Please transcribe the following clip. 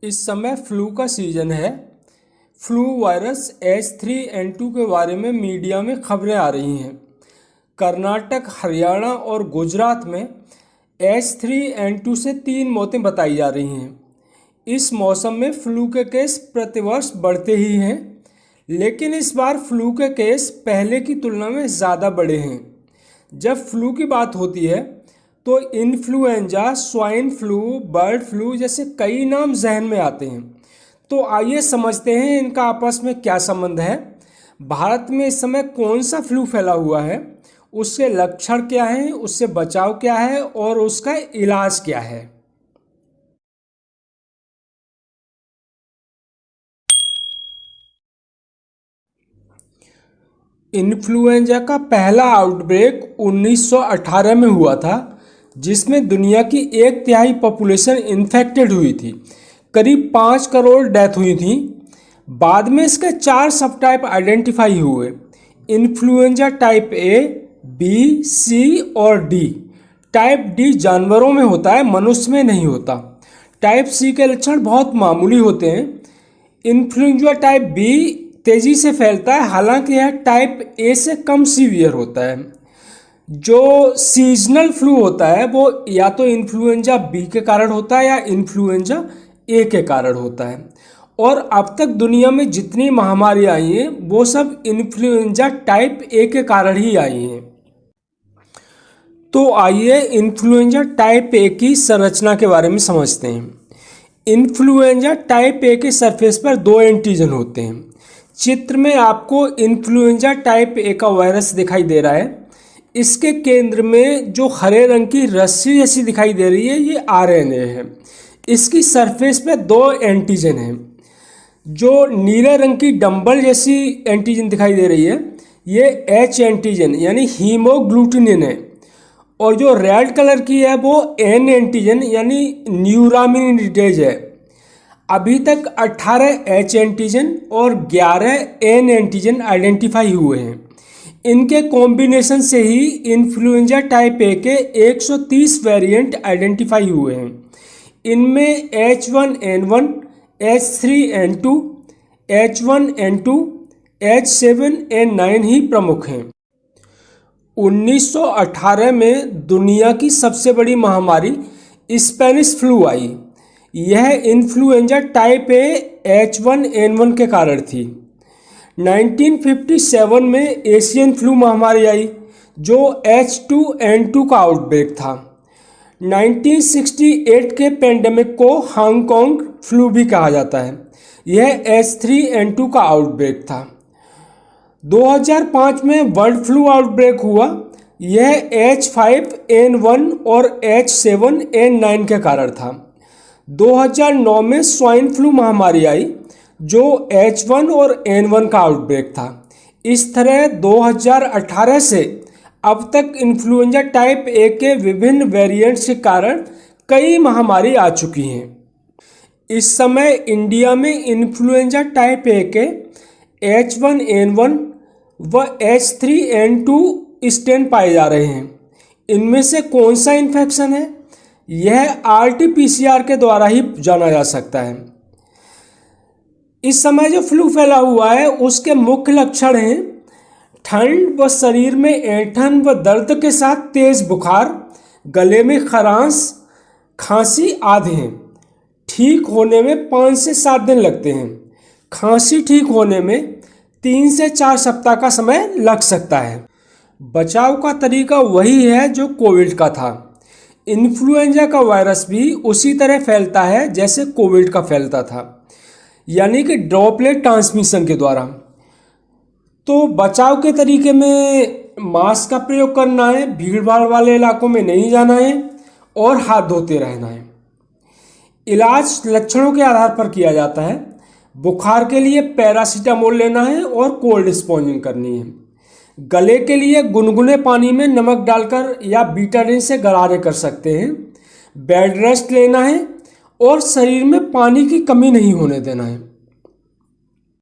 इस समय फ्लू का सीज़न है। फ्लू वायरस H3N2 के बारे में मीडिया में खबरें आ रही हैं। कर्नाटक, हरियाणा और गुजरात में H3N2 से 3 मौतें बताई जा रही हैं। इस मौसम में फ्लू के केस प्रतिवर्ष बढ़ते ही हैं, लेकिन इस बार फ्लू के केस पहले की तुलना में ज़्यादा बढ़े हैं। जब फ्लू की बात होती है तो influenza, swine flu, bird flu जैसे कई नाम जहन में आते हैं। तो आइए समझते हैं इनका आपस में क्या संबंध है। भारत में इस समय कौन सा फ्लू फैला हुआ है, उसके लक्षण क्या हैं, उससे बचाव क्या है और उसका इलाज क्या है। इन्फ्लुएंजा का पहला आउटब्रेक 1918 में हुआ था, जिसमें दुनिया की 1/3 पॉपुलेशन इन्फेक्टेड हुई थी। करीब 5 करोड़ डेथ हुई थी। बाद में इसके 4 सब टाइप आइडेंटिफाई हुए: इन्फ्लुएंजा टाइप ए, बी, सी और डी। टाइप डी जानवरों में होता है, मनुष्य में नहीं होता। टाइप सी के लक्षण बहुत मामूली होते हैं। इन्फ्लुएंजा टाइप बी तेज़ी से फैलता है, हालांकि यह टाइप ए से कम सीवियर होता है। जो सीजनल फ्लू होता है वो या तो इन्फ्लुएंजा बी के कारण होता है या इन्फ्लुएंजा ए के कारण होता है। और अब तक दुनिया में जितनी महामारी आई हैं वो सब इन्फ्लुएंजा टाइप ए के कारण ही आई हैं। तो आइए इन्फ्लुएंजा टाइप ए की संरचना के बारे में समझते हैं। इन्फ्लुएंजा टाइप ए के सरफेस पर 2 एंटीजन होते हैं। चित्र में आपको इन्फ्लुएंजा टाइप ए का वायरस दिखाई दे रहा है। इसके केंद्र में जो हरे रंग की रस्सी जैसी दिखाई दे रही है, ये आरएनए है। इसकी सरफेस पे 2 एंटीजन हैं। जो नीले रंग की डंबल जैसी एंटीजन दिखाई दे रही है, ये एच एंटीजन यानी हीमोग्लूटिनिन है। और जो रेड कलर की है वो एन एंटीजन यानी न्यूरामिनिडेज है। अभी तक 18 एच एंटीजन और 11 एन एंटीजन आइडेंटिफाई हुए हैं। इनके कॉम्बिनेशन से ही इन्फ्लुएंजा टाइप ए के 130 वेरिएंट आइडेंटिफाई हुए हैं। इनमें H1N1, H3N2, H1N2, H7N9 ही प्रमुख हैं। 1918 में दुनिया की सबसे बड़ी महामारी स्पेनिश फ्लू आई। यह इन्फ्लुएंजा टाइप ए H1N1 के कारण थी। 1957 में एशियन फ्लू महामारी आई, जो H2N2 का आउटब्रेक था। 1968 के पेंडेमिक को हांगकांग फ्लू भी कहा जाता है। यह H3N2 का आउटब्रेक था। 2005 में बर्ड फ्लू आउटब्रेक हुआ। यह H5N1 और H7N9 के कारण था। 2009 में स्वाइन फ्लू महामारी आई, जो H1 और N1 का आउटब्रेक था। इस तरह 2018 से अब तक इन्फ्लुएंजा टाइप ए के विभिन्न वेरिएंट्स के कारण कई महामारी आ चुकी हैं। इस समय इंडिया में इन्फ्लुएंजा टाइप ए के H1N1 व H3N2 स्ट्रेन पाए जा रहे हैं। इनमें से कौन सा इन्फेक्शन है, यह RT-PCR के द्वारा ही जाना जा सकता है। इस समय जो फ्लू फैला हुआ है उसके मुख्य लक्षण हैं ठंड व शरीर में ऐंठन व दर्द के साथ तेज बुखार, गले में खरांश, खांसी आदि हैं। ठीक होने में 5 से 7 दिन लगते हैं। खांसी ठीक होने में 3 से 4 सप्ताह का समय लग सकता है। बचाव का तरीका वही है जो कोविड का था। इन्फ्लुएंजा का वायरस भी उसी तरह फैलता है जैसे कोविड का फैलता था, यानी कि ड्रॉपलेट ट्रांसमिशन के द्वारा। तो बचाव के तरीके में मास्क का प्रयोग करना है, भीड़ भाड़ वाले इलाकों में नहीं जाना है और हाथ धोते रहना है। इलाज लक्षणों के आधार पर किया जाता है। बुखार के लिए पैरासीटामोल लेना है और कोल्ड स्पॉन्जिंग करनी है। गले के लिए गुनगुने पानी में नमक डालकर या बीटाडिन से गरारे कर सकते हैं। बेड रेस्ट लेना है और शरीर में पानी की कमी नहीं होने देना है।